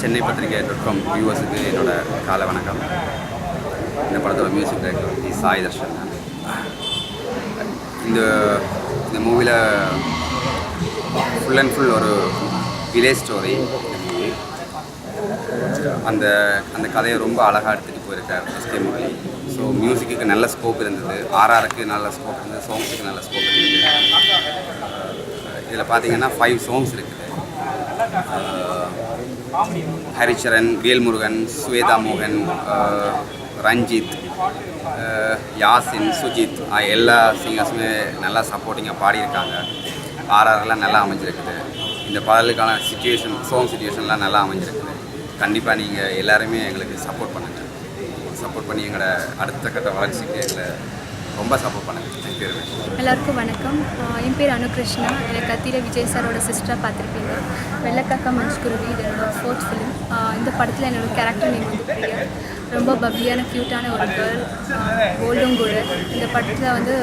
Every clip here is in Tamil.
சென்னை பத்திரிகை.com வியூவர்ஸுக்கு என்னோட காலை வணக்கம். இந்த படத்தோட மியூசிக் டைரக்டர் சாய் தர்ஷன். இந்த மூவியில் ஃபுல் அண்ட் ஃபுல் ஒரு வில்லேஜ் ஸ்டோரி. இந்த மூவி அந்த கதையை ரொம்ப அழகாக எடுத்துகிட்டு போயிருக்கார் எஸ்கே மூவி. ஸோ மியூசிக்கு நல்ல ஸ்கோப் இருந்தது, ஆர்ஆருக்கு நல்ல ஸ்கோப் இருந்தது, சாங்ஸுக்கு நல்ல ஸ்கோப் இருந்தது. இதில் பார்த்தீங்கன்னா 5 சாங்ஸ் இருக்குது. ஹரிச்சரன், வேல்முருகன், ஸ்வேதா மோகன், ரஞ்சித், யாசின், சுஜித் எல்லா சிங்கர்ஸுமே நல்லா சப்போர்ட்டிங்காக பாடியிருக்காங்க. ஆர்ஆர்லாம் நல்லா அமைஞ்சிருக்குது. இந்த பாடலுக்கான சாங் சிச்சுவேஷன்லாம் நல்லா அமைஞ்சிருக்குது. கண்டிப்பாக நீங்கள் எல்லாருமே எங்களுக்கு சப்போர்ட் பண்ணுங்கள். சப்போர்ட் பண்ணி எங்களோட அடுத்த கட்ட வளர்ச்சிக்கு எங்களை ரொம்ப சப்போர்ட் பண்ணுங்கள். தேங்க்யூ. எல்லாருக்கும் வணக்கம். என் பேர் அனுகிருஷ்ணா. எனக்கு கத்திர விஜய் சாரோட சிஸ்டராக பார்த்துருப்பீங்க. வெள்ளக்காக்கா மஞ்சுக்குருவி இது என்னோட 4th ஃபிலிம். இந்த படத்தில் என்னோடய கேரக்டர் நேம் வந்து பிரியா. ரொம்ப பப்ளியான க்யூட்டான ஒரு கேர்ள், கோல்டும் கூட. இந்த படத்தில் வந்து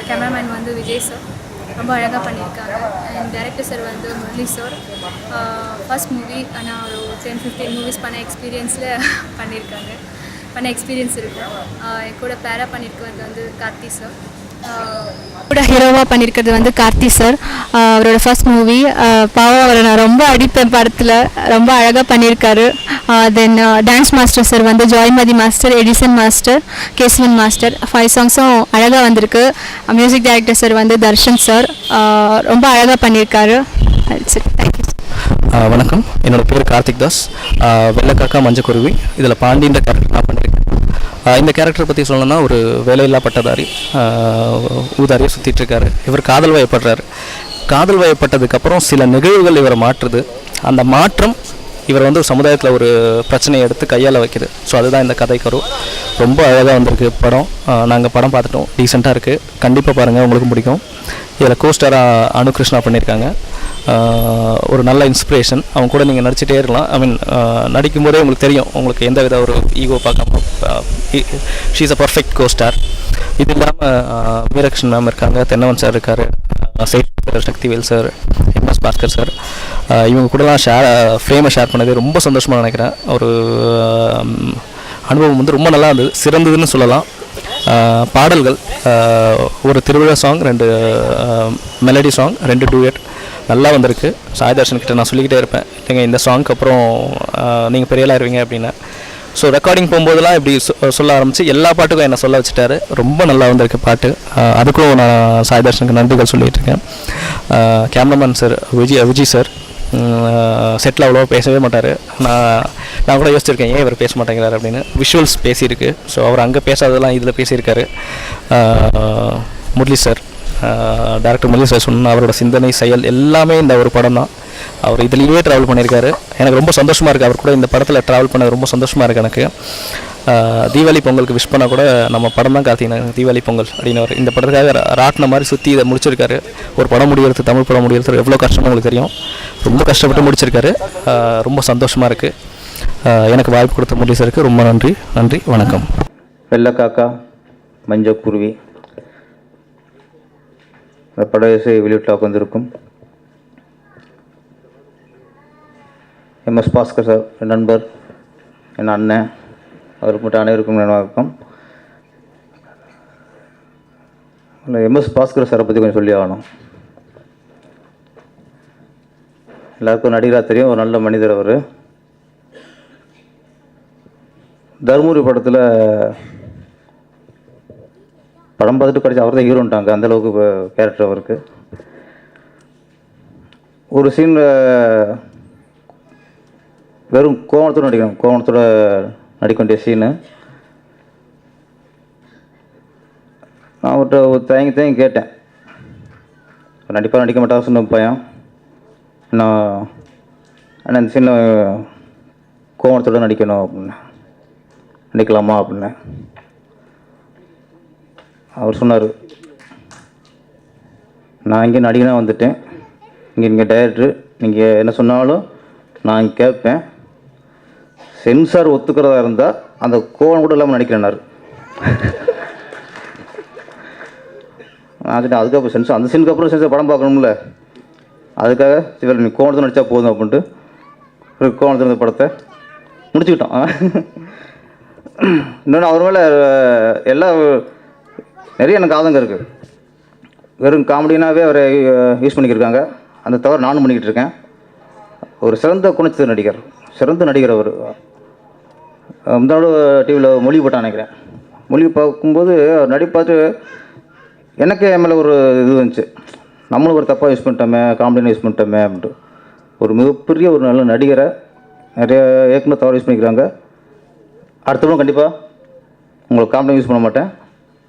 கேமராமேன் வந்து விஜய் சார் ரொம்ப அழகாக பண்ணியிருக்காங்க. அண்ட் டைரக்டர் சார் வந்து முரளி சார். ஃபர்ஸ்ட் மூவி ஆனால் ஒரு 10-15 மூவிஸ் பண்ண எக்ஸ்பீரியன்ஸ் இருக்கும். என் கூட பேரா பண்ணியிருக்கிறது வந்து கார்த்தி சார். கூட ஹீரோவாக பண்ணியிருக்கிறது வந்து கார்த்தி சார். அவரோட ஃபர்ஸ்ட் மூவி. பாவம் அவரை நான் ரொம்ப அடிப்பேன் படத்தில். ரொம்ப அழகாக பண்ணியிருக்காரு. தென் டான்ஸ் மாஸ்டர் சார் வந்து Joymathi master, Edison master, Kesavan master. 5 சாங்ஸும் அழகாக வந்திருக்கு. மியூசிக் டைரக்டர் சார் வந்து தர்ஷன் சார். ரொம்ப அழகாக பண்ணியிருக்காரு. தேங்க்யூ. வணக்கம். என்னோடய பேர் கார்த்திக் தாஸ். வெள்ளக்காக்கா மஞ்சக்குருவி இதில் பாண்டின்ற கேரக்டர் நான் பண்ணியிருக்கேன். இந்த கேரக்டரை பற்றி சொல்லணும்னா, ஒரு வேலையில்லா பட்டதாரி ஊதாரியாக சுற்றிட்டுருக்காரு. இவர் காதல் வயப்படுறாரு. காதல் வயப்பட்டதுக்கப்புறம் சில நிகழ்வுகள் இவரை மாற்றுது. அந்த மாற்றம் இவர் வந்து சமுதாயத்தில் ஒரு பிரச்சனையை எடுத்து கையாள வைக்குது. ஸோ அதுதான் இந்த கதை கரு. ரொம்ப அழகாக வந்திருக்கு படம். நாங்கள் படம் பார்த்துட்டோம். டீசெண்டாக இருக்குது. கண்டிப்பாக பாருங்கள், உங்களுக்கும் பிடிக்கும். இதில் கோஸ்டராக அனுகிருஷ்ணா பண்ணியிருக்காங்க. ஒரு நல்ல இன்ஸ்பிரேஷன். அவங்க கூட நீங்கள் நடிச்சிட்டே இருக்கலாம். நடிக்கும்போதே உங்களுக்கு தெரியும், உங்களுக்கு எந்த வித ஒரு ஈகோ பார்க்காம she is a perfect co-star. இது இல்லாமல் மீரக்ஷன் மேம் இருக்காங்க, தென்னவன் சார் இருக்கார், Sakthivel sir, MS Bhaskar sir. இவங்க கூடலாம் ஃப்ரேமை ஷேர் பண்ணது ரொம்ப சந்தோஷமாக நினைக்கிறேன். ஒரு அனுபவம் வந்து ரொம்ப நல்லா இருந்தது, சிறந்ததுன்னு சொல்லலாம். பாடல்கள், ஒரு திருவிழா சாங், 2 மெலடி சாங், 2 டூயட் நல்லா வந்திருக்கு. சாய் தர்ஷன் கிட்ட நான் சொல்லிக்கிட்டே இருப்பேன், இல்லைங்க இந்த சாங்க்கு அப்புறம் நீங்கள் பெரியலாயிருவீங்க அப்படின்னு. ஸோ ரெக்கார்டிங் போகும்போதெல்லாம் இப்படி சொல்ல ஆரம்பித்து எல்லா பாட்டுக்கும் என்னை சொல்ல வச்சுட்டாரு. ரொம்ப நல்லா வந்திருக்கு பாட்டு. அதுக்கும் நான் சாய் தர்ஷனுக்கு நன்றிகள் சொல்லிகிட்டு இருக்கேன். Cameraman sir Vijay sir settle அவ்வளோவா பேசவே மாட்டார். நான் கூட யோசிச்சிருக்கேன், ஏன் இவர் பேச மாட்டேங்கிறார் அப்படின்னு. விஷுவல்ஸ் பேசியிருக்கு. ஸோ அவர் அங்கே பேசாததெல்லாம் இதில் பேசியிருக்காரு. Murali sir, director Murali sir சொன்ன அவரோட சிந்தனை செயல் எல்லாமே இந்த ஒரு படம் தான். அவர் இதுலேயே ட்ராவல் பண்ணியிருக்காரு. எனக்கு ரொம்ப சந்தோஷமாக இருக்குது. அவர் கூட இந்த படத்தில் ட்ராவல் பண்ணது ரொம்ப சந்தோஷமாக இருக்குது எனக்கு. தீபாவளி பொங்கலுக்கு விஷ் பண்ணால் கூட நம்ம படம் தான் காத்தினாங்க, தீபாவளி பொங்கல் அப்படின்னு. அவர் இந்த படத்துக்காக ராட்டின மாதிரி சுற்றி இதை முடிச்சிருக்காரு. ஒரு படம் முடிகிறது, தமிழ் படம் முடிகிறது எவ்வளோ கஷ்டம்னு உங்களுக்கு தெரியும். ரொம்ப கஷ்டப்பட்டு முடிச்சிருக்காரு. ரொம்ப சந்தோஷமாக இருக்குது. எனக்கு வாய்ப்பு கொடுத்த முரளி சாருக்கு ரொம்ப நன்றி. வணக்கம். வெள்ளக்காக்கா மஞ்சக்குருவி இந்த பட இசை வெளியீட்டாக வந்திருக்கும் எம்எஸ் பாஸ்கர் சார், என் நண்பர், என் அண்ணன், அவருக்கு மட்டும் அனைவருக்கும் வணக்கம். எம்எஸ் பாஸ்கர் சாரை பற்றி கொஞ்சம் சொல்லி ஆகணும். எல்லாருக்கும் நடிகராக தெரியும், ஒரு நல்ல மனிதர் அவர். தர்மபுரி படத்தில் படம் பார்த்துட்டு கடைசி அவர் தான் ஹீரோன்ட்டாங்க, அந்தளவுக்கு கேரக்டர் அவருக்கு. ஒரு சீனில் வெறும் கோவணத்தோடு நடிக்க வேண்டிய சீனு. நான் அவர்கிட்ட தயங்கி கேட்டேன், நடிக்க மாட்டா சொன்ன பையன். ஆனால் இந்த சீனில் கோவணத்தோடு நடிக்கணும் அப்படின்னு, நடிக்கலாமா அப்படின்னு. அவர் சொன்னார், நான் இங்கே நடிகனாக வந்துட்டேன், இங்கே டைரக்டரு, நீங்கள் என்ன சொன்னாலும் நான் கேட்பேன். சென்சார் ஒத்துக்கிறதா இருந்தால் அந்த கோவம் கூட இல்லாமல் நடிக்கிறேன்னாரு. நான் அதுக்கப்புறம் சென்சார், அந்த சீனுக்கு அப்புறம் சென்சார் படம் பார்க்கணும்ல, அதுக்காக சிவர் நீ கோவணத்தை நடித்தா போதும் அப்படின்ட்டு ஒரு கோவணத்தில் இருந்த படத்தை முடிச்சுக்கிட்டோம். இன்னொன்று அவர் மேலே நிறைய எனக்கு ஆதங்கம் இருக்குது. வெறும் காமெடினாவே அவரை யூஸ் பண்ணிக்கிருக்காங்க. அந்த தவிர நானும் பண்ணிக்கிட்டு இருக்கேன். ஒரு சிறந்த குணச்சித்திர நடிகர், சிறந்த நடிகர் அவர். முன்னாடி டிவியில் மொழி போட்டான் நினைக்கிறேன். மொழி பார்க்கும்போது அவர் நடி பார்த்து எனக்கு என் மேலே ஒரு இது வந்துச்சு, நம்மளும் ஒரு தப்பாக யூஸ் பண்ணிட்டோமே, காமெடின்னு யூஸ் பண்ணிட்டோமே அப்படின்ட்டு. ஒரு மிகப்பெரிய ஒரு நல்ல நடிகரை நிறைய இயக்குனர் தவறு யூஸ் பண்ணிக்கிறாங்க. அடுத்தவங்களும் கண்டிப்பாக உங்களுக்கு காமெடி யூஸ் பண்ண மாட்டேன்,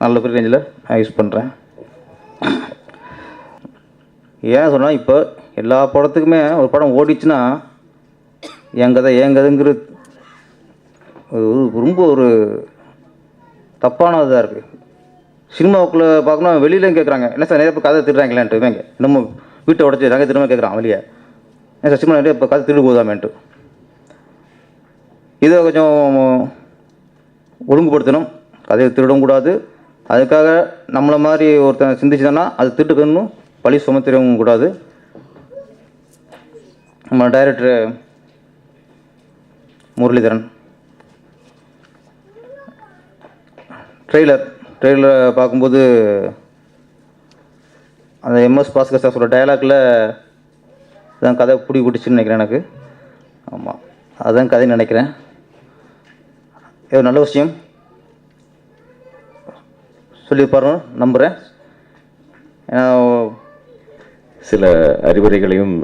நல்ல பெரிய ரேஞ்சில் நான் யூஸ் பண்ணுறேன். ஏன் சொன்னால் இப்போ எல்லா படத்துக்குமே ஒரு படம் ஓடிச்சுன்னா என் கதைங்கிறது ரொம்ப ஒரு தப்பான இதாக இருக்குது. சினிமாவுக்குள்ளே பார்க்கணும், வெளியிலையும் கேட்குறாங்க, என்ன சார் நிறைய இப்போ கதை திருடுறாங்களேன்ட்டு. இவங்க இன்னமும் வீட்டை உடச்சி நாங்கள் திரும்ப கேட்குறான் வெளியே, ஏன் சார் சினிமா நிறைய இப்போ கதை திருடு போதாமேன்ட்டு. இதை கொஞ்சம் ஒழுங்குபடுத்தணும், கதையை திருடவும் கூடாது. அதுக்காக நம்மளை மாதிரி ஒருத்தன் சிந்திச்சுதானா அது திருட்டுக்கணும் பழி சுமத்திடவும் கூடாது. நம்ம டைரக்டர் முரளிதரன் ட்ரெய்லர் பார்க்கும்போது அந்த எம்எஸ் பாஸ்கர் சார் சொல்கிற டைலாக்ல தான் கதை பிடிச்சின்னு நினைக்கிறேன் எனக்கு. ஆமாம், அதுதான் கதைன்னு நினைக்கிறேன். இது நல்ல விஷயம் சொல்லியிருப்பாரு நம்புகிறேன். ஏன்னா சில அறிவுரைகளையும்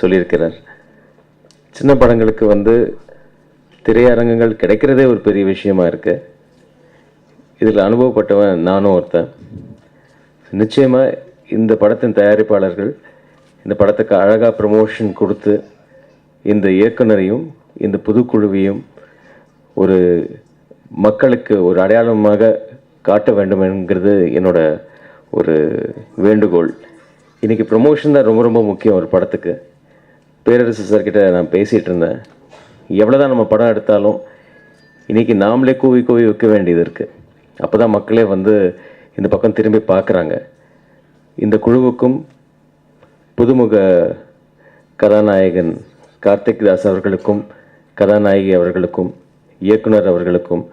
சொல்லியிருக்கிறார். சின்ன படங்களுக்கு திரையரங்குகள் கிடைக்கிறதே ஒரு பெரிய விஷயமா இருக்குது. இதில் அனுபவப்பட்டவன் நானும் ஒருத்தன். நிச்சயமாக இந்த படத்தின் தயாரிப்பாளர்கள் இந்த படத்துக்கு அழகாக ப்ரமோஷன் கொடுத்து இந்த இயக்குனரையும் இந்த புதுக்குழுவையும் ஒரு மக்களுக்கு ஒரு அடையாளமாக காட்ட வேண்டும் என்கிறது என்னோட ஒரு வேண்டுகோள். இன்றைக்கி ப்ரமோஷன் தான் ரொம்ப ரொம்ப முக்கியம் ஒரு படத்துக்கு. பேரரசு சார்கிட்ட நான் பேசிகிட்டு இருந்தேன், எவ்வளோ தான் நம்ம படம் எடுத்தாலும் இன்றைக்கி நாமளே கூவி வைக்க வேண்டியது இருக்குது. அப்போ தான் மக்களே இந்த பக்கம் திரும்பி பார்க்குறாங்க. இந்த குழுவுக்கும் புதுமுக கதாநாயகன் கார்த்திக் தாஸ் அவர்களுக்கும் கதாநாயகி அவர்களுக்கும் இயக்குனர் அவர்களுக்கும்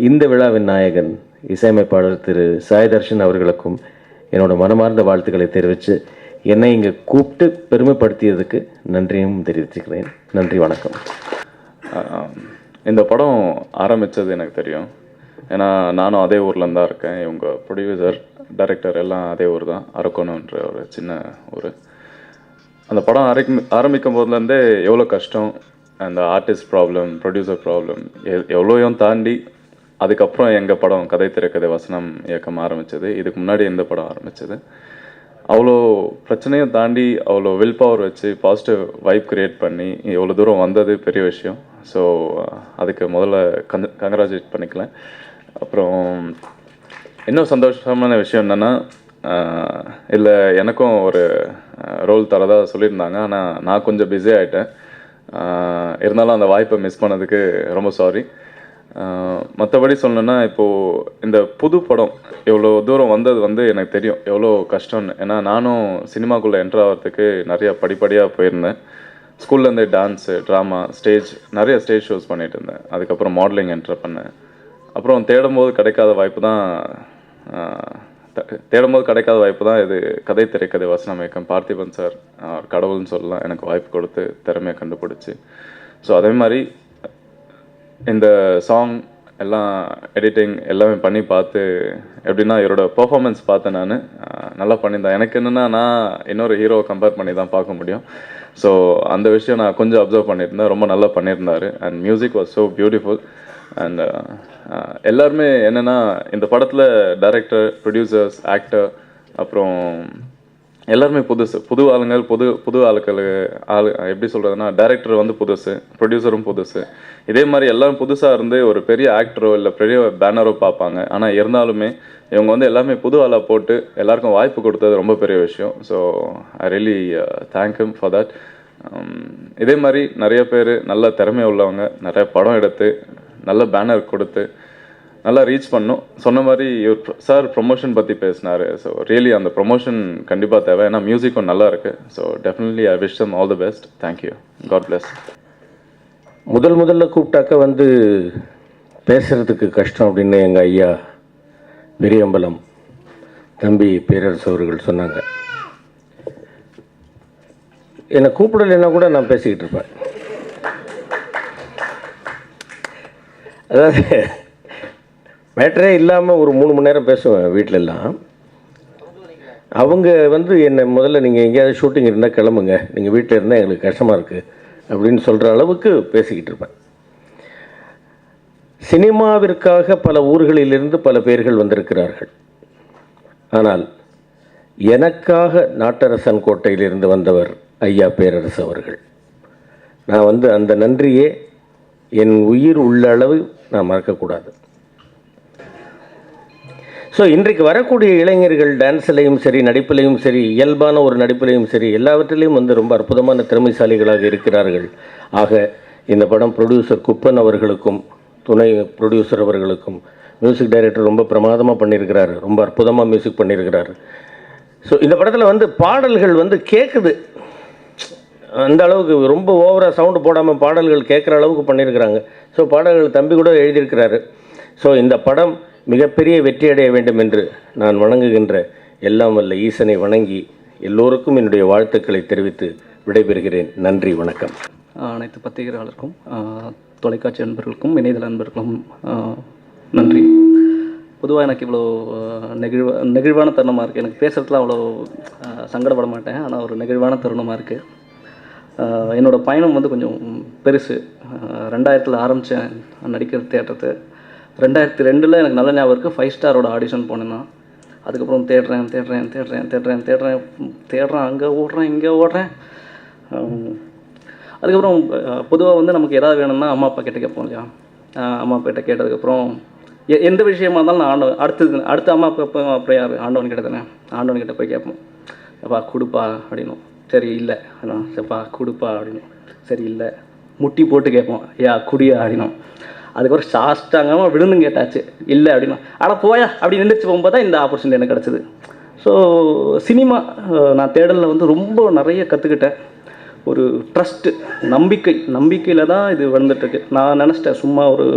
இந்த விழாவின் நாயகன் இசையமைப்பாளர் திரு சாய் தர்ஷன் அவர்களுக்கும் என்னோட மனமார்ந்த வாழ்த்துக்களை தெரிவித்து என்னை இங்கே கூப்பிட்டு பெருமைப்படுத்தியதுக்கு நன்றியும் தெரிவிச்சுக்கிறேன். நன்றி, வணக்கம். இந்த படம் ஆரம்பித்தது எனக்கு தெரியும், ஏன்னா நானும் அதே ஊரில் தான் இருக்கேன். இவங்க ப்ரொடியூசர் டைரக்டர் எல்லாம் அதே ஊர் தான், அரக்கோணம்ன்ற ஒரு சின்ன ஊர். அந்த படம் ஆரம்பிக்கும் போதுலேருந்தே எவ்வளோ கஷ்டம், அந்த ஆர்டிஸ்ட் ப்ராப்ளம், ப்ரொடியூசர் ப்ராப்ளம் எவ்வளோயும் தாண்டி அதுக்கப்புறம் எங்கள் படம் கதை திரைக்கதை வசனம் இயக்கம் ஆரம்பித்தது. இதுக்கு முன்னாடி எந்த படம் ஆரம்பித்தது, அவ்வளோ பிரச்சனையும் தாண்டி அவ்வளோ வில் பவர் வச்சு பாசிட்டிவ் வைப் க்ரியேட் பண்ணி எவ்வளோ தூரம் வந்தது பெரிய விஷயம். ஸோ அதுக்கு முதல்ல கங்க்ராச்சுலேட் பண்ணிக்கலாம். அப்புறம் இன்னும் சந்தோஷமான விஷயம் என்னென்னா, இல்லை எனக்கும் ஒரு ரோல் தரதா சொல்லியிருந்தாங்க, ஆனால் நான் கொஞ்சம் பிஸி ஆகிட்டேன். இருந்தாலும் அந்த வாய்ப்பை மிஸ் பண்ணதுக்கு ரொம்ப சாரி. மற்றபடி சொல்லணுன்னா, இப்போது இந்த புது படம் எவ்வளோ தூரம் வந்தது எனக்கு தெரியும் எவ்வளோ கஷ்டம்னு. ஏன்னா நானும் சினிமாக்குள்ளே என்ட்ரு ஆகிறதுக்கு நிறைய படிப்படியாக போயிருந்தேன். ஸ்கூல்லேருந்தே டான்ஸு, ட்ராமா, நிறைய ஸ்டேஜ் ஷோஸ் பண்ணிகிட்டு இருந்தேன். அதுக்கப்புறம் மாடலிங் என்ட்ரு பண்ணேன். அப்புறம் தேடும்போது கிடைக்காத வாய்ப்பு தான் இது கதை திரைக்கதை வசனம் இயக்கம். பார்த்திபன் சார் கடவுள்னு சொல்லலாம், எனக்கு வாய்ப்பு கொடுத்து திறமையை கண்டுபிடிச்சி. ஸோ அதே மாதிரி இந்த சாங் எல்லாம் எடிட்டிங் எல்லாமே பண்ணி பார்த்து எப்படின்னா இவரோட பெர்ஃபார்மன்ஸ் பார்த்தேன். நான் நல்லா பண்ணியிருந்தேன். எனக்கு என்னென்னா, நான் இன்னொரு ஹீரோவை கம்பேர் பண்ணி தான் பார்க்க முடியும். ஸோ அந்த விஷயம் நான் கொஞ்சம் அப்சர்வ் பண்ணியிருந்தேன். ரொம்ப நல்லா பண்ணியிருந்தார். And music was so beautiful. And எல்லாருமே என்னென்னா, இந்த படத்தில் டைரக்டர், ப்ரொடியூசர்ஸ், ஆக்டர், அப்புறம் எல்லாருமே புது ஆளுங்கள், புது ஆளுக்கள். எப்படி சொல்கிறதுனா, டைரக்டர் புதுசு, ப்ரொடியூசரும் புதுசு. இதே மாதிரி எல்லோரும் புதுசாக இருந்து ஒரு பெரிய ஆக்டரோ இல்லை பெரிய பேனரோ பார்ப்பாங்க. ஆனால் இருந்தாலுமே இவங்க எல்லாமே புது ஆளாக போட்டு எல்லாருக்கும் வாய்ப்பு கொடுத்தது ரொம்ப பெரிய விஷயம். So I really thank him for that. இதே மாதிரி நிறைய பேர் நல்ல திறமை உள்ளவங்க நிறைய படம் எடுத்து நல்ல பேனர் கொடுத்து நல்லா ரீச் பண்ணும். சொன்ன மாதிரி சார் ப்ரொமோஷன் பற்றி பேசினார். ஸோ ரியலி அந்த ப்ரொமோஷன் கண்டிப்பாக தேவை. ஏன்னா மியூசிக்கும் நல்லா இருக்குது. So definitely I wish them all the best. Thank you. God bless. முதல்ல கூப்பிட்டாக்க வந்து பேசுகிறதுக்கு கஷ்டம் அப்படின்னு எங்கள் ஐயா பெரியம்பலம் தம்பி பேரரசு அவர்கள் சொன்னாங்க. என்னை கூப்பிடலைன்னா கூட நான் பேசிக்கிட்டு இருப்பேன். அதாவது மேட்டரே இல்லாமல் ஒரு 3 மணி நேரம் பேசுவேன் வீட்டிலெல்லாம். அவங்க வந்து என்னை முதல்ல நீங்கள் எங்கேயாவது ஷூட்டிங் இருந்தால் கிளம்புங்க, நீங்கள் வீட்டில் இருந்தால் எங்களுக்கு கஷ்டமாக இருக்குது அப்படின்னு சொல்கிற அளவுக்கு பேசிக்கிட்டு இருப்பேன். சினிமாவிற்காக பல ஊர்களிலிருந்து பல பேர்கள் வந்திருக்கிறார்கள். ஆனால் எனக்காக நாட்டரசன் கோட்டையிலிருந்து வந்தவர் ஐயா பேரரசு அவர்கள். நான் வந்து அந்த நன்றியே என் உயிர் உள்ள அளவு நான் மறக்கக்கூடாது. ஸோ இன்றைக்கு வரக்கூடிய இளைஞர்கள் டான்ஸ்லையும் சரி, நடிப்பிலையும் சரி, இயல்பான ஒரு நடிப்பிலையும் சரி, எல்லாவற்றிலையும் வந்து ரொம்ப அற்புதமான திறமைசாலிகளாக இருக்கிறார்கள். ஆக இந்த படம் ப்ரொடியூசர் குப்பன் அவர்களுக்கும் துணை ப்ரொடியூசர் அவர்களுக்கும் மியூசிக் டைரக்டர் ரொம்ப பிரமாதமாக பண்ணியிருக்கிறாரு, ரொம்ப அற்புதமாக மியூசிக் பண்ணியிருக்கிறாரு. ஸோ இந்த படத்தில் வந்து பாடல்கள் வந்து கேட்குது, அந்த அளவுக்கு ரொம்ப ஓவராக சவுண்டு போடாமல் பாடல்கள் கேட்குற அளவுக்கு பண்ணியிருக்கிறாங்க. ஸோ பாடல்கள் தம்பி கூட எழுதியிருக்கிறாரு. ஸோ இந்த படம் மிகப்பெரிய வெற்றியடைய வேண்டும் என்று நான் வணங்குகின்ற எல்லாம் வல்ல ஈசனை வணங்கி எல்லோருக்கும் என்னுடைய வாழ்த்துக்களை தெரிவித்து விடைபெறுகிறேன். நன்றி, வணக்கம். அனைத்து பத்திரிகையாளருக்கும் தொலைக்காட்சி நண்பர்களுக்கும் இணையதள நண்பர்களுக்கும் நன்றி. பொதுவாக எனக்கு இவ்வளோ நெகிழ்வான தருணமாக இருக்குது. எனக்கு பேசுகிறதுலாம் அவ்வளோ சங்கடப்பட மாட்டேன். ஆனால் ஒரு நெகிழ்வான தருணமாக இருக்குது. என்னோடய பயணம் வந்து கொஞ்சம் பெருசு. 2000 ஆரம்பித்தேன் நடிக்கிறது தேடுறது. 2002 எனக்கு நல்ல ஞாபகம் இருக்குது. 5 ஸ்டாரோட ஆடிஷன் போனேன்னா. அதுக்கப்புறம் தேடுறேன் அங்கே ஓடுறேன் இங்கே ஓடுறேன். அதுக்கப்புறம் பொதுவாக வந்து நமக்கு எதாவது வேணும்னா அம்மா அப்பா கிட்ட கேட்போம் இல்லையா. அம்மா அப்பா கிட்ட கேட்டதுக்கப்புறம் எந்த விஷயமா இருந்தாலும் நான் அடுத்து அம்மா அப்பா அப்புறம் யார் ஆண்டவன் கிட்ட தானே, ஆண்டவன் கிட்ட போய் கேட்போம். அப்பா கொடுப்பா அப்படின்னும். சரி இல்லை அப்படின்னா சரிப்பா கொடுப்பா அப்படின்னும். சரி இல்லை முட்டி போட்டு கேட்போம், குடியா அப்படின்னும். அதுக்கப்புறம் சாஸ்டாங்காமல் விழுந்தும் கேட்டாச்சு, இல்லை அப்படின்னா ஆனால் போயா அப்படி நின்றுச்சு போகும்போது தான் இந்த ஆப்பர்ச்சுனிட்டி எனக்கு கிடச்சிது. ஸோ சினிமா நான் தேடலில் வந்து ரொம்ப நிறைய கற்றுக்கிட்டேன். ஒரு ட்ரஸ்ட்டு, நம்பிக்கையில் தான் இது வந்துட்டுருக்கு. நான் நினச்சிட்டேன் சும்மா ஒரு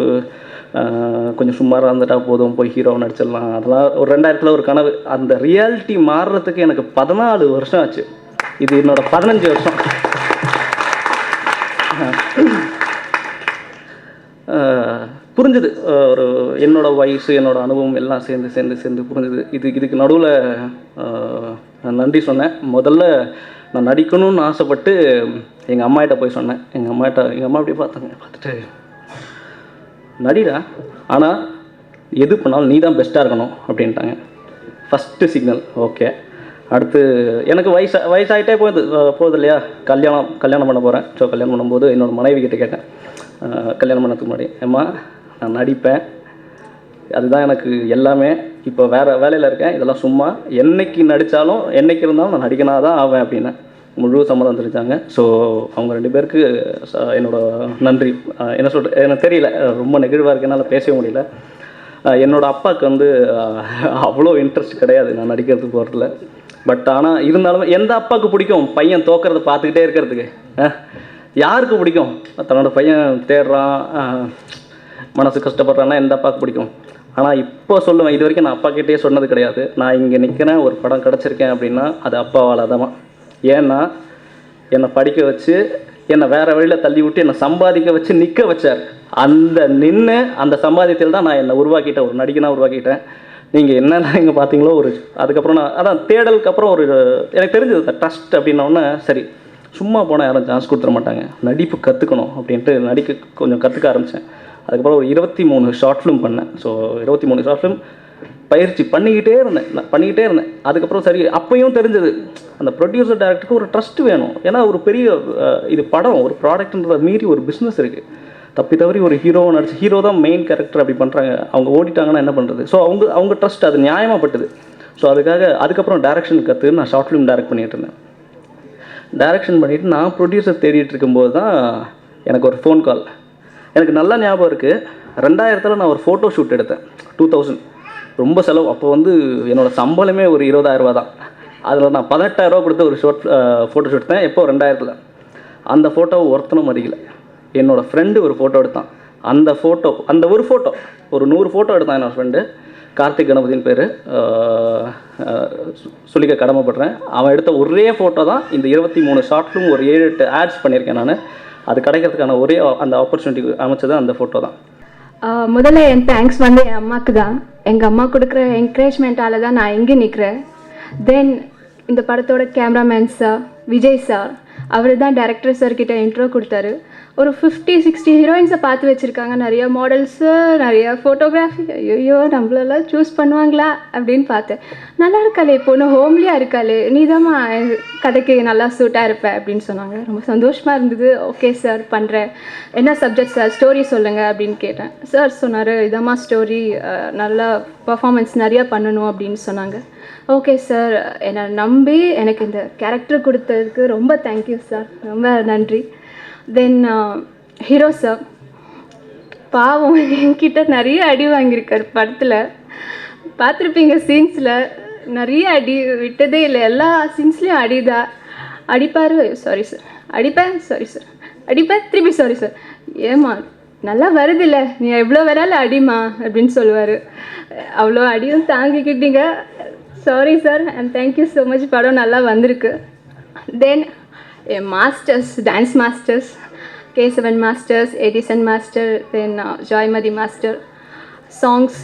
கொஞ்சம் சுமாராக இருந்துட்டா போதும், போய் ஹீரோவை நடிச்சிடலாம். அதெல்லாம் ஒரு 2000 ஒரு கனவு. அந்த ரியாலிட்டி மாறுறதுக்கு எனக்கு 14 வருஷம் ஆச்சு. இது என்னோட 15 வருஷம். புரிஞ்சுது. ஒரு என்னோட வயசு, என்னோட அனுபவம் எல்லாம் சேர்ந்து புரிஞ்சுது. இதுக்கு நடுவில் நன்றி சொன்னேன். முதல்ல நான் நடிக்கணும்னு ஆசைப்பட்டு எங்கள் அம்மாகிட்ட போய் சொன்னேன். எங்கள் அம்மா அப்படியே பார்த்துட்டு நடிடா, ஆனால் எது பண்ணாலும் நீ தான் பெஸ்ட்டாக இருக்கணும் அப்படின்ட்டாங்க. First signal. ஓகே. அடுத்து எனக்கு வயசாகிட்டே போகுது இல்லையா. கல்யாணம் பண்ண போகிறேன். ஸோ கல்யாணம் பண்ணும்போது என்னோடய மனைவி கிட்டே கேட்டேன், கல்யாணம் பண்ணதுக்கு முன்னாடி, அம்மா நான் நடிப்பேன், அதுதான் எனக்கு எல்லாமே, இப்போ வேறு வேலையில் இருக்கேன், இதெல்லாம் சும்மா, என்னைக்கு நடித்தாலும் என்னைக்கு இருந்தாலும் நான் நடிக்கனா தான் ஆவேன் அப்படின்னு முழு சம்மதம் தெரிவித்தாங்க. ஸோ அவங்க 2 பேருக்கு என்னோட நன்றி. என்ன சொல்கிறது எனக்கு தெரியல, ரொம்ப நெகிழ்வாக இருக்கு, என்னால் பேசவே முடியல. என்னோடய அப்பாவுக்கு வந்து அவ்வளோ இன்ட்ரெஸ்ட் கிடையாது நான் நடிக்கிறதுக்கு போகிறதுல. பட் ஆனால் இருந்தாலும் எந்த அப்பாவுக்கு பிடிக்கும் பையன் தோக்கிறத பார்த்துக்கிட்டே இருக்கிறதுக்கு? யாருக்கு பிடிக்கும்? தன்னோட பையன் தேடுறான், மனசு கஷ்டப்படுறான்னா எந்த அப்பாவுக்கு பிடிக்கும்? ஆனால் இப்போ சொல்லுவேன், இது வரைக்கும் நான் அப்பா கிட்டே சொன்னது கிடையாது. நான் இங்கே நிற்கிறேன், ஒரு படம் கிடச்சிருக்கேன் அப்படின்னா அது அப்பாவால் தான். ஏன்னா என்னை படிக்க வச்சு, என்னை வேறு வழியில் தள்ளி விட்டு என்னை சம்பாதிக்க வச்சு நிற்க வச்சார். அந்த சம்பாதியத்தில் தான் நான் என்னை உருவாக்கிட்டேன், ஒரு நடிகனாக உருவாக்கிட்டேன். நீங்கள் என்னென்ன இங்கே பார்த்தீங்களோ அதுக்கப்புறம் நான் அதான் தேடலுக்கு அப்புறம் எனக்கு தெரிஞ்சது ட்ரஸ்ட் அப்படின்னோடனே, சரி சும்மா போனால் யாரும் சான்ஸ் கொடுத்துட மாட்டாங்க, நடிப்பு கற்றுக்கணும் அப்படின்ட்டு நடிக்க கொஞ்சம் கற்றுக்க ஆரம்பித்தேன். அதுக்கப்புறம் ஒரு 23 ஷார்ட் ஃபிலிம் பண்ணேன். ஸோ 23 ஷார்ட் ஃபிலிம் பயிற்சி பண்ணிக்கிட்டே இருந்தேன். அதுக்கப்புறம் சரி, அப்பையும் தெரிஞ்சது அந்த ப்ரொடியூசர் டைரக்டருக்கு ஒரு ட்ரஸ்ட் வேணும். ஏன்னா ஒரு பெரிய இது படம், ஒரு ப்ராடக்ட்ன்றதை மீறி ஒரு பிஸ்னஸ் இருக்குது. தவறி ஒரு ஹீரோவை நடிச்சு, ஹீரோ தான் மெயின் கேரக்டர் அப்படி பண்ணுறாங்க, அவங்க ஓடிட்டாங்கன்னா என்ன பண்ணுறது? ஸோ அவங்க ட்ரஸ்ட் அது நியாயமாகப்பட்டது. ஸோ அதுக்கப்புறம் டைரக்ஷன் கற்று நான் ஷார்ட் ஃபிலிம் டைரக்ட் பண்ணிகிட்டு இருந்தேன். டைரக்ஷன் பண்ணிவிட்டு நான் ப்ரொடியூசர் தேடிட்டு இருக்கும்போது தான் எனக்கு ஒரு ஃபோன் கால். எனக்கு நல்லா ஞாபகம் இருக்குது. 2000 நான் ஒரு ஃபோட்டோ ஷூட் எடுத்தேன். 2000 ரொம்ப செலவு. அப்போ வந்து என்னோடய சம்பளமே ஒரு 20,000 ரூபா தான். அதில் நான் 18,000 ரூபா கொடுத்து ஒரு ஃபோட்டோ ஷூட் எடுத்தேன். எப்போ 2000. அந்த ஃபோட்டோவை ஒருத்தனும் மதிக்கல. என்னோடய ஃப்ரெண்டு ஒரு ஃபோட்டோ எடுத்தான். அந்த ஒரு ஃபோட்டோ ஒரு 100 ஃபோட்டோ எடுத்தான் என்னோடய ஃப்ரெண்டு. கார்த்திக் கணபதியின் பேர், சொல்லிக்க கடமைப்படுறேன். அவன் எடுத்த ஒரே ஃபோட்டோ தான் இந்த 23 ஷார்ட் ஃபிலிம், ஒரு 7-8 ஆட்ஸ் பண்ணியிருக்கேன் நான். அது கிடைக்கிறதுக்கான ஒரே அந்த ஆப்பர்ச்சுனிட்டி அமைச்சது அந்த ஃபோட்டோ தான். முதல்ல என் தேங்க்ஸ் வந்து என் அம்மாவுக்கு தான். எங்கள் அம்மா கொடுக்குற என்கரேஜ்மெண்ட்டால் தான் நான் இங்கே நிற்கிறேன். தென் இந்த படத்தோட கேமராமேன் சார், விஜய் சார், அவர் தான் டைரக்டர் சார்கிட்ட இன்ட்ரோ கொடுத்தாரு. ஒரு 50-60 ஹீரோயின்ஸை பார்த்து வச்சுருக்காங்க, நிறைய மாடல்ஸு, நிறைய ஃபோட்டோகிராஃபி. ஐயோ நம்மளெல்லாம் சூஸ் பண்ணுவாங்களா அப்படின்னு பார்த்தேன். நல்லா இருக்காளே பொண்ணு, ஹோம்லியாக இருக்காளே, நீ தான் கதைக்கு நல்லா சூட்டாக இருப்ப அப்படின்னு சொன்னாங்க. ரொம்ப சந்தோஷமாக இருந்தது. ஓகே சார் பண்ணுறேன். என்ன சப்ஜெக்ட் சார், ஸ்டோரி சொல்லுங்கள் அப்படின்னு கேட்டேன். சார் சொன்னார், இதம்மா ஸ்டோரி, நல்லா பர்ஃபார்மன்ஸ் நிறையா பண்ணணும் அப்படின்னு சொன்னாங்க. ஓகே சார், என்னை நம்பி எனக்கு இந்த கேரக்டர் கொடுத்ததுக்கு ரொம்ப தேங்க்யூ சார், ரொம்ப நன்றி. தென் ஹீரோ சார் பாவம் என்கிட்ட நிறைய அடி வாங்கியிருக்கார் படத்தில். பார்த்துருப்பீங்க சீன்ஸில் நிறைய அடி விட்டதே இல்லை. எல்லா சீன்ஸ்லேயும் அடிதான். அடிப்பார், சாரி சார், அடிப்பேன், சாரி சார், அடிப்பேன், திருப்பி சாரி சார், ஏம்மா நல்லா வருதில்ல, நீ எவ்வளோ வரால அடிமா அப்படின்னு சொல்லுவார். அவ்வளோ அடியும் தாங்கிக்கிட்டீங்க. Sorry sir and thank you so much. படம் நல்லா வந்திருக்கு. தென் என் masters, dance masters, Kesavan masters, Edison master, then Joymathi master. Songs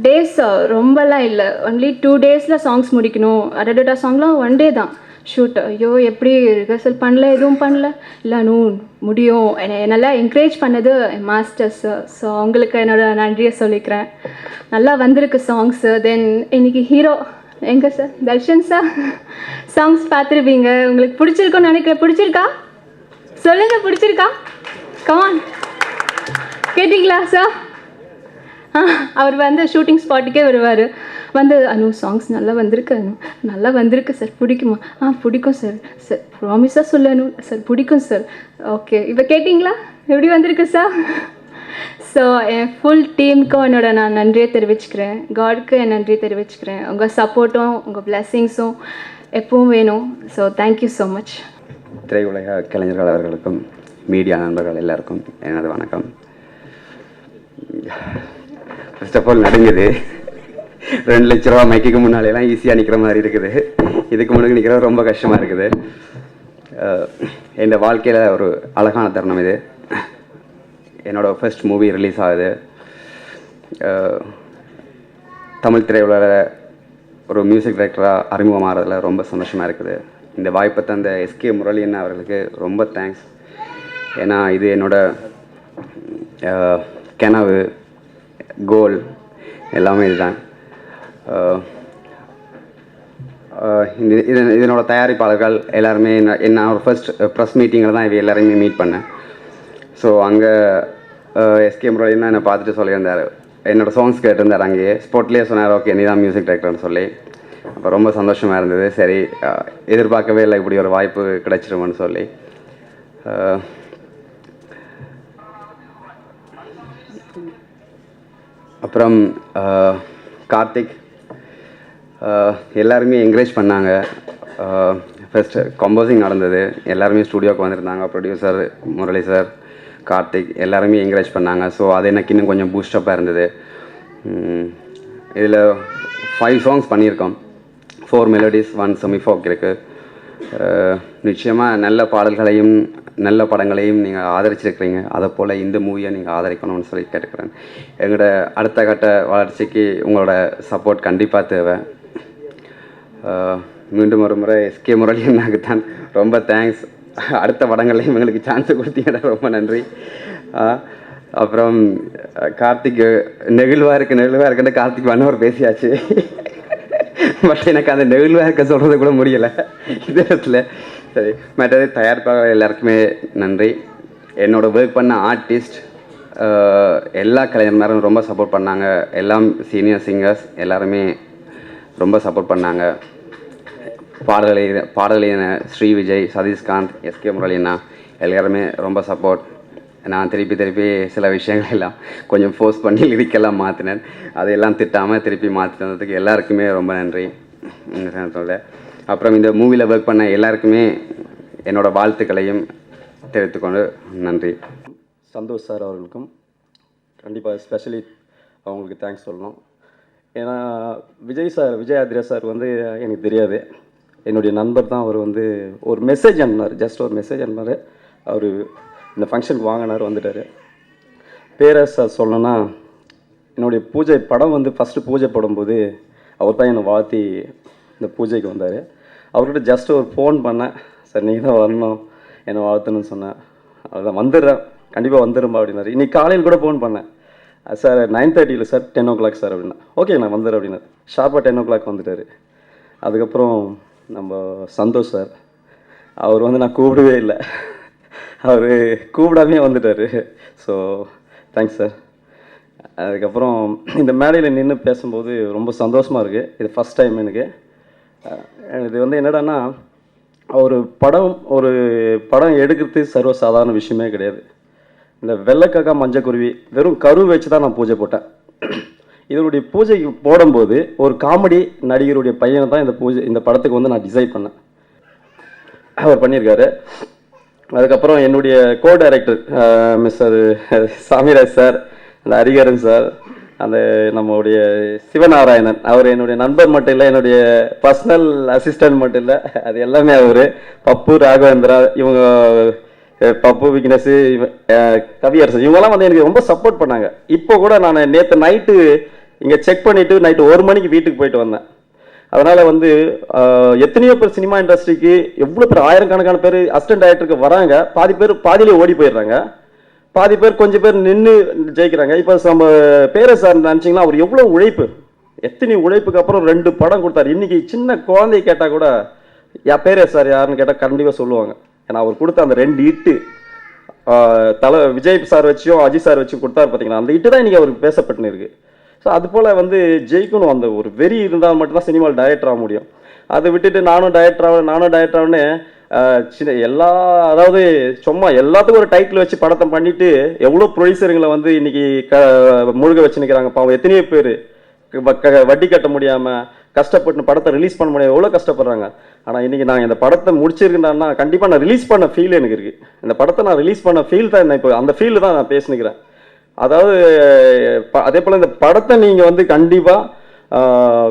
days ரொம்பலாம் இல்லை, ஒன்லி 2 டேஸில் சாங்ஸ் முடிக்கணும். அடடா சாங்லாம் 1 டே தான் ஷூட். ஐயோ எப்படி ரிஹர்சல் பண்ணல, எதுவும் பண்ணல. இல்லை முடியும். என்னை நல்லா என்கரேஜ் பண்ணது என் மாஸ்டர்ஸ். ஸோ அவங்களுக்கு என்னோட நன்றியை சொல்லிக்கிறேன். நல்லா வந்திருக்கு சாங்ஸு. தென் இன்னைக்கு ஹீரோ எங்கே சார், தர்ஷன் சார். சாங்ஸ் பார்த்துருப்பீங்க, உங்களுக்கு பிடிச்சிருக்குன்னு நினைக்கிறேன். பிடிச்சிருக்கா சொல்லுங்கள், பிடிச்சிருக்கா? கமான், கேட்டிங்களா சார்? அவர் வந்து ஷூட்டிங் ஸ்பாட்டுக்கே வருவார். வந்து அனு சாங்ஸ் நல்லா வந்திருக்கு, அனு நல்லா வந்திருக்கு சார், பிடிக்குமா? பிடிக்கும் சார். சார் ப்ராமிஸாக சொல்லணும் சார், பிடிக்கும் சார். ஓகே, இப்போ கேட்டிங்களா எப்படி வந்திருக்கு சார்? ஸோ என் ஃபுல் டீமுக்கும் நான் நன்றியை தெரிவிச்சுக்கிறேன். காட்க்கு என் நன்றி தெரிவிச்சுக்கிறேன். உங்கள் சப்போர்ட்டும் உங்கள் பிளெஸ்ஸிங்ஸும் எப்பவும் வேணும். So thank you so much. திரையுலக கலைஞர்கள் அவர்களுக்கும் மீடியா நண்பர்கள் எல்லாருக்கும் எனது வணக்கம். ஃபர்ஸ்ட் ஆஃப் ஆல் நடுங்குது. 2 லட்ச ரூபா மைக்குக்கு முன்னாலெல்லாம் ஈஸியாக நிற்கிற மாதிரி இருக்குது. இதுக்கு முன்னாடி நிற்கிறது ரொம்ப கஷ்டமாக இருக்குது. என் வாழ்க்கையில் ஒரு அழகான தருணம் இது. என்னோடய ஃபர்ஸ்ட் மூவி ரிலீஸ் ஆகுது. தமிழ் திரையுலக ஒரு மியூசிக் டைரக்டராக அறிமுகமாகறதுல ரொம்ப சந்தோஷமாக இருக்குது. இந்த வாய்ப்பை தந்த எஸ்கே முரளியன் அவர்களுக்கு ரொம்ப தேங்க்ஸ். ஏன்னா இது என்னோடய கனவு, கோல் எல்லாமே இதுதான். இதனோட தயாரிப்பாளர்கள் எல்லாருமே என்ன ஒரு ஃபர்ஸ்ட் ப்ரெஸ் மீட்டிங்கில் தான் இவ எல்லாருமே மீட் பண்ணேன். ஸோ அங்கே எஸ்கே முரளியன் என்னை பார்த்துட்டு சொல்லியிருந்தார், என்னோடய சாங்ஸ் கேட்டிருந்தார். அங்கேயே ஸ்பாட்லேயே சொன்னார், ஓகே நீ தான் மியூசிக் டைரக்டர்னு சொல்லி. அப்போ ரொம்ப சந்தோஷமாக இருந்தது. சரி, எதிர்பார்க்கவே இல்லை இப்படி ஒரு வாய்ப்பு கிடைச்சிருமோன்னு சொல்லி. அப்புறம் கார்த்திக் எல்லாருமே என்கரேஜ் பண்ணாங்க. ஃபஸ்ட்டு கம்போசிங் நடந்தது, எல்லாருமே ஸ்டூடியோவுக்கு வந்திருந்தாங்க. ப்ரொடியூசர் முரளி சார், கார்த்திக் எல்லாருமே என்கரேஜ் பண்ணாங்க. ஸோ அது எனக்கு இன்னும் கொஞ்சம் பூஸ்டப்பாக இருந்தது. இதில் 5 சாங்ஸ் பண்ணியிருக்கோம். 4 மெலோடிஸ், 1 செமிஃபோக் இருக்குது. நிச்சயமாக நல்ல பாடல்களையும் நல்ல படங்களையும் நீங்கள் ஆதரிச்சிருக்கிறீங்க. அதை போல் இந்த மூவியை நீங்கள் ஆதரிக்கணும்னு சொல்லி கேட்டுக்கிறேன். எங்களோட அடுத்த கட்ட வளர்ச்சிக்கு உங்களோட சப்போர்ட் கண்டிப்பாக தேவை. மீண்டும் ஒரு முறை எஸ்கே முரளியன்னாக்கு தான் ரொம்ப தேங்க்ஸ். அடுத்த படங்கள்லையும் எங்களுக்கு சான்ஸ் கொடுத்தீங்கன்னா ரொம்ப நன்றி. அப்புறம் கார்த்திக் நெகிழ்வாக இருக்குன்னு கார்த்திக் வண்ணவர் பேசியாச்சு. பட் எனக்கு அந்த நெகிழ்வாக இருக்க சொல்கிறது கூட முடியலை இந்த இடத்துல. சரி, மற்றது தயாரிப்பாளர் எல்லாருக்குமே நன்றி. என்னோடய ஒர்க் பண்ண ஆர்டிஸ்ட் எல்லா கலைஞர்களும் ரொம்ப சப்போர்ட் பண்ணாங்க. எல்லாம் சீனியர் சிங்கர்ஸ் எல்லாருமே ரொம்ப சப்போர்ட் பண்ணாங்க. பாடல்கள் ஸ்ரீ விஜய், சதீஷ்காந்த், எஸ்கே முரளியண்ணா எல்லாருமே ரொம்ப சப்போர்ட். நான் திருப்பி சில விஷயங்கள் எல்லாம் கொஞ்சம் ஃபோர்ஸ் பண்ணி லிரிக்கெல்லாம் மாற்றினேன். அதையெல்லாம் திட்டாமல் திருப்பி மாற்றி தந்ததுக்கு எல்லாருக்குமே ரொம்ப நன்றி. அப்புறம் இந்த மூவியில் ஒர்க் பண்ண எல்லாருக்குமே என்னோடய வாழ்த்துக்களையும் தெரிவித்துக்கொண்டு நன்றி. சந்தோஷ் சார் அவர்களுக்கும் கண்டிப்பாக ஸ்பெஷலி அவங்களுக்கு தேங்க்ஸ் சொல்லணும். ஏன்னா விஜய் ஆத்ரேயா சார் வந்து எனக்கு தெரியாது, என்னுடைய நண்பர் தான். அவர் வந்து ஒரு மெசேஜ் அனுப்பினார், ஜஸ்ட் ஒரு மெசேஜ் அனுப்பினார். அவர் இந்த ஃபங்க்ஷனுக்கு வாங்கினார், வந்துட்டார். பேரரசு சார் சொல்லணும்னா, என்னுடைய பூஜை படம் வந்து ஃபஸ்ட்டு பூஜை போடும்போது அவர் தான் என்னை வாழ்த்தி இந்த பூஜைக்கு வந்தார். அவர்கிட்ட ஜஸ்ட் ஒரு ஃபோன் பண்ணேன், சார் நீங்கள் தான் வரணும் என்னை வாழ்த்தணும்னு சொன்னேன். அதுதான் வந்துடுறேன், கண்டிப்பாக வந்துடும்பா அப்படின்னாரு. இன்றைக்கி காலையில் கூட ஃபோன் பண்ணேன், சார் 9:30 சார் 10 o'clock சார் அப்படின்னா. ஓகே நான் வந்துடுறேன் அப்படின்னாரு. ஷார்ப்பாக 10 o'clock வந்துட்டார். அதுக்கப்புறம் நம்ம சந்தோஷ் சார், அவர் வந்து நான் கூப்பிடவே இல்லை, அவர் கூப்பிடாமே வந்துட்டார். So thanks sir. அதுக்கப்புறம் இந்த மேடையில் நின்று பேசும்போது ரொம்ப சந்தோஷமாக இருக்குது. இது ஃபஸ்ட் டைம் எனக்கு. இது வந்து என்னடான்னா, ஒரு படம் எடுக்கிறது சர்வசாதாரண விஷயமே கிடையாது. இந்த வெள்ளைக்காக்கா மஞ்சக்குருவி வெறும் கரு வச்சு தான் நான் பூஜை போட்டேன். இதனுடைய பூஜைக்கு போடும்போது ஒரு காமெடி நடிகருடைய பையனை தான் இந்த படத்துக்கு வந்து நான் டிசைன் பண்ணேன். அவர் பண்ணியிருக்காரு. அதுக்கப்புறம் என்னுடைய co director mister Samiraj sir, அந்த ஹரிகரன் சார், அந்த நம்மளுடைய சிவநாராயணன், அவர் என்னுடைய நண்பர் மட்டும் இல்லை, என்னுடைய பர்சனல் அசிஸ்டன்ட் மட்டும் இல்லை, அது எல்லாமே அவர். பப்பு ராகவேந்திரா, இவங்க பப்பு விக்னஸ், கவியரசன், இவங்கெல்லாம் வந்து எனக்கு ரொம்ப சப்போர்ட் பண்ணாங்க. இப்போ கூட நான் நேற்று நைட்டு இங்கே செக் பண்ணிவிட்டு நைட்டு 1 மணிக்கு வீட்டுக்கு போயிட்டு வந்தேன். அதனால் வந்து எத்தனையோ பேர் சினிமா இண்டஸ்ட்ரிக்கு எவ்வளோ பேர் ஆயிரக்கணக்கான பேர் அசிஸ்டன்ட் டைரக்டருக்கு வராங்க. பாதி பேர் பாதியிலே ஓடி போயிடுறாங்க, பாதி பேர் கொஞ்சம் பேர் நின்று ஜெயிக்கிறாங்க. இப்போ நம்ம பேரரசு சார் நினச்சிங்கன்னா அவர் எவ்வளோ உழைப்பு, எத்தனை உழைப்புக்கு அப்புறம் 2 படம் கொடுத்தாரு. இன்றைக்கி சின்ன குழந்தை கேட்டால் கூட பேரரசு சார் யாருன்னு கேட்டால் கண்டிப்பாக சொல்லுவாங்க. ஏன்னா அவர் கொடுத்த அந்த 2 ஹிட்டு, விஜய் சார் வச்சும் அஜித் சார் வச்சும் கொடுத்தாரு பார்த்தீங்கன்னா, அந்த ஹிட்டு தான் இன்றைக்கி அவருக்கு பேசப்பட்டுன்னு இருக்குது. ஸோ அதுபோல் வந்து ஜெயிக்கணும், அந்த ஒரு வெறி இருந்தால் மட்டும்தான் சினிமாவில் டைரக்டர் ஆக முடியும். அதை விட்டுட்டு நானும் டைரக்டர் ஆகணுன்னு சின்ன அதாவது சும்மா எல்லாத்துக்கும் ஒரு டைட்டில் வச்சு படத்தை பண்ணிட்டு எவ்வளோ ப்ரொடியூசருங்களை வந்து இன்னைக்கு முழுக வச்சு நிற்கிறாங்க. பாவம் எத்தனையோ பேர் வட்டி கட்ட முடியாமல் கஷ்டப்பட்டு படத்தை ரிலீஸ் பண்ண முடியாது, எவ்வளோ கஷ்டப்படுறாங்க. ஆனால் இன்றைக்கி நான் இந்த படத்தை முடிச்சிருக்கேன்னா கண்டிப்பாக நான் ரிலீஸ் பண்ண ஃபீல் எனக்கு இருக்குது. இந்த படத்தை நான் ரிலீஸ் பண்ண ஃபீல் தான், இப்போ அந்த ஃபீல் தான் நான் பேசினுக்கிறேன். அதாவது அதே போல் இந்த படத்தை நீங்கள் வந்து கண்டிப்பாக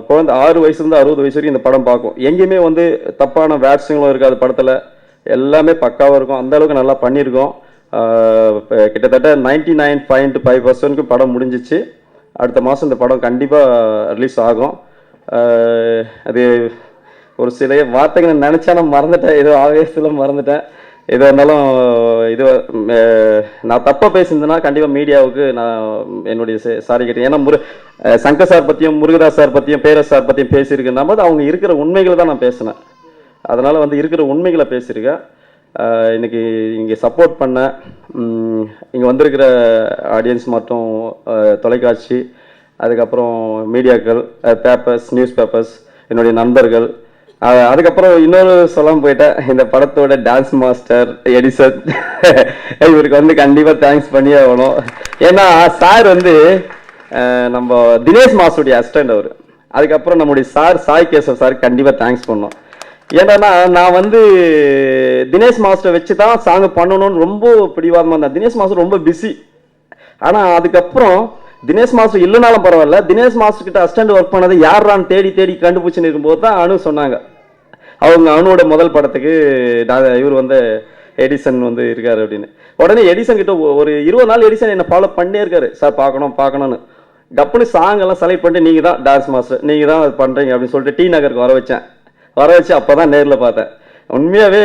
குழந்தை 6 வயசுலேருந்து 60 வயசு வரைக்கும் இந்த படம் பார்க்கும். எங்கேயுமே வந்து தப்பான வேட்ஸுங்களும் இருக்காது படத்தில், எல்லாமே பக்காவாக இருக்கும். அந்த அளவுக்கு நல்லா பண்ணியிருக்கோம். கிட்டத்தட்ட 99.5% படம் முடிஞ்சிச்சு. அடுத்த மாதம் இந்த படம் கண்டிப்பாக ரிலீஸ் ஆகும். அது ஒரு சில வார்த்தைகளை நினச்சா நான் மறந்துட்டேன், ஏதோ ஆவேசத்தில் மறந்துட்டேன். எதாக இருந்தாலும் இது நான் தப்பாக பேசியிருந்தேன்னா கண்டிப்பாக மீடியாவுக்கு நான் என்னுடைய சாரி கேட்டேன். ஏன்னா சங்கர் சார் பற்றியும் முருகதாஸ் சார் பற்றியும் பேரரசு சார் பற்றியும் பேசியிருக்கேன்னா போது அவங்க இருக்கிற உண்மைகளை தான் நான் பேசினேன். அதனால் வந்து இருக்கிற உண்மைகளை பேசியிருக்கேன். இன்றைக்கி இங்கே சப்போர்ட் பண்ண இங்கே வந்திருக்கிற ஆடியன்ஸ் மற்றும் தொலைக்காட்சி, அதுக்கப்புறம் மீடியாக்கள், பேப்பர்ஸ், நியூஸ் பேப்பர்ஸ், என்னுடைய நண்பர்கள், அதுக்கப்புறம் இன்னொரு சொல்லாமல் போயிட்டேன், இந்த படத்தோட டான்ஸ் மாஸ்டர் எடிசன், இவருக்கு வந்து கண்டிப்பாக தேங்க்ஸ் பண்ணியே ஆகணும். ஏன்னா சார் வந்து நம்ம தினேஷ் மாஸ்டருடைய அசிஸ்டன்ட் அவர். அதுக்கப்புறம் நம்முடைய சாய் கேசவ் சார் கண்டிப்பாக தேங்க்ஸ் பண்ணோம். ஏன்னா நான் வந்து தினேஷ் மாஸ்டர் வச்சு தான் சாங் பண்ணணும்னு ரொம்ப பிடிவாதமாக இருந்தேன். தினேஷ் மாஸ்டர் ரொம்ப பிஸி. ஆனால் அதுக்கப்புறம் தினேஷ் மாஸ்டர் இல்லைனாலும் பரவாயில்ல, தினேஷ் மாஸ்டர் கிட்ட அசிஸ்டன்ட் ஒர்க் பண்ணது யாரான்னு தேடி கண்டுபிடிச்சுன்னு இருக்கும்போது தான் அனு சொன்னாங்க. அவங்க அனுவோட முதல் படத்துக்கு இவர் வந்து எடிசன் வந்து இருக்காரு அப்படின்னு. உடனே எடிசன் கிட்ட ஒரு 20 நாள் எடிசன் என்னை ஃபாலோ பண்ணே இருக்காரு, சார் பார்க்கணும்னு. கப்புனு சாங் எல்லாம் செலக்ட் பண்ணிட்டு நீங்கள் தான் டான்ஸ் மாஸ்டர், நீங்கள் தான் அது பண்ணுறீங்க அப்படின்னு சொல்லிட்டு டி நகருக்கு வர வச்சு அப்போ தான் நேரில் பார்த்தேன். உண்மையாகவே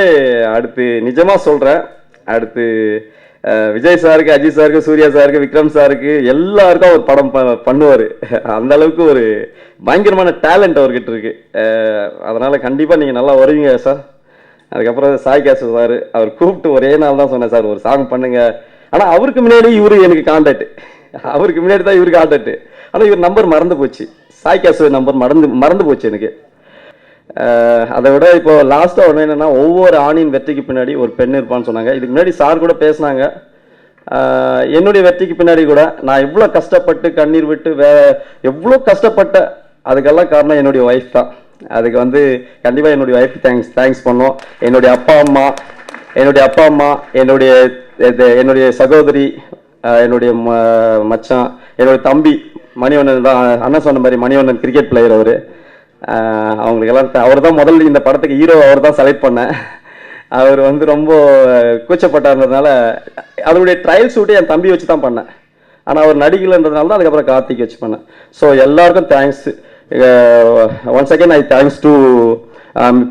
அடுத்து நிஜமாக சொல்கிறேன், அடுத்து விஜய் சாருக்கு, அஜித் சாருக்கு, சூர்யா சாருக்கு, விக்ரம் சாருக்கு எல்லாருக்கும் அவர் படம் பண்ணுவார். அந்த அளவுக்கு ஒரு பயங்கரமான டேலண்ட் அவர்கிட்ட இருக்கு. அதனால் கண்டிப்பாக நீங்கள் நல்லா வருவீங்க சார். அதுக்கப்புறம் சாய் கேசவ் சார், அவர் கூப்பிட்டு ஒரே நாள் தான் சொன்னேன், சார் ஒரு சாங் பண்ணுங்க. ஆனால் அவருக்கு முன்னாடி இவரு எனக்கு கான்டாக்ட், அவருக்கு முன்னாடி தான் இவருக்கு கான்டாக்ட். ஆனால் இவர் நம்பர் மறந்து போச்சு, சாய் கேசவ் நம்பர் மறந்து போச்சு எனக்கு. அதை விட இப்போ லாஸ்ட்டாக ஒன்று என்னென்னா, ஒவ்வொரு ஆணின் வெற்றிக்கு பின்னாடி ஒரு பெண் இருப்பான்னு சொன்னாங்க. இதுக்கு முன்னாடி சார் கூட பேசினாங்க. என்னுடைய வெற்றிக்கு பின்னாடி கூட நான் இவ்வளோ கஷ்டப்பட்டு கண்ணீர் விட்டு எவ்வளோ கஷ்டப்பட்ட அதுக்கெல்லாம் காரணம் என்னுடைய ஒய்ஃப் தான். அதுக்கு வந்து கண்டிப்பாக என்னுடைய ஒய்ஃப் தேங்க்ஸ் பண்ணோம். என்னுடைய அப்பா அம்மா, என்னுடைய சகோதரி, என்னுடைய மச்சான், என்னுடைய தம்பி மணிவண்ணன் தான். அண்ணன் சொன்ன மாதிரி மணிவண்ணன் கிரிக்கெட் பிளேயர் அவர். அவங்களுக்கெல்லாம் அவர் தான் முதல்ல இந்த படத்துக்கு ஹீரோ அவர் தான் செலக்ட் பண்ணேன். அவர் வந்து ரொம்ப கூச்சப்பட்டார்ன்றதுனால அதனுடைய ட்ரையல் ஷூட்டே என் தம்பி வச்சு தான் பண்ணேன். ஆனால் அவர் நடிக்கலைன்றதுனால தான் அதுக்கப்புறம் கார்த்திக் வச்சு பண்ணேன். ஸோ எல்லாருக்கும் thanks. Once again I thanks to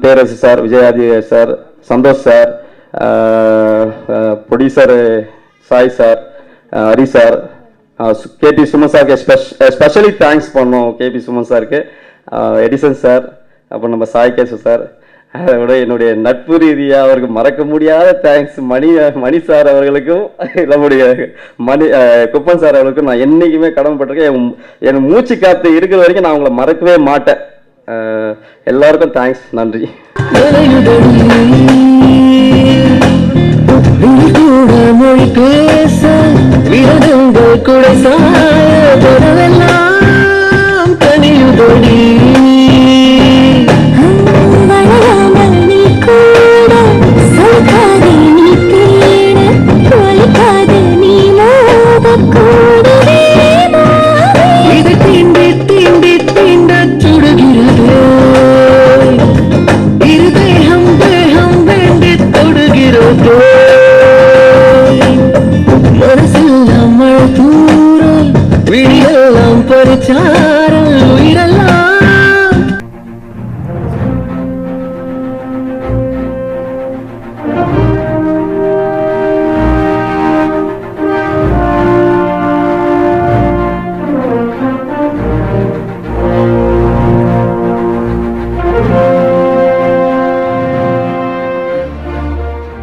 Perarasu sir, Vijayadhi sir, Santhosh sir, producer Sai sir, Hari sir, KP Suman சாருக்கு ஸ்பெஷலி தேங்க்ஸ் பண்ணோம். கேபி சுமன் சாருக்கு, எடிசன் சார், அப்புறம் நம்ம சாய் கேசு சார். அதை விட என்னுடைய நட்பு ரீதியாக அவருக்கு மறக்க முடியாத தேங்க்ஸ் மணி சார் அவர்களுக்கும், நம்முடைய குப்பன் சார் அவர்களுக்கும் நான் என்றைக்குமே கடமைப்பட்டிருக்கேன். என் மூச்சு காத்து இருக்கிற வரைக்கும் நான் அவங்களை மறக்கவே மாட்டேன். எல்லாருக்கும் தேங்க்ஸ், நன்றி. மொழி பேச விரதங்கள் குடை சாயெல்லாம் தனியுதொடி இது தீண்டி தீண்டி தீண்ட சுடுகிறது. இரு தேகம் தேகம் வேண்டி தொடுகிறது. மனசெல்லாம் மழை தூரல், விழியெல்லாம் பரிச்சாரல், உயிரெல்லாம்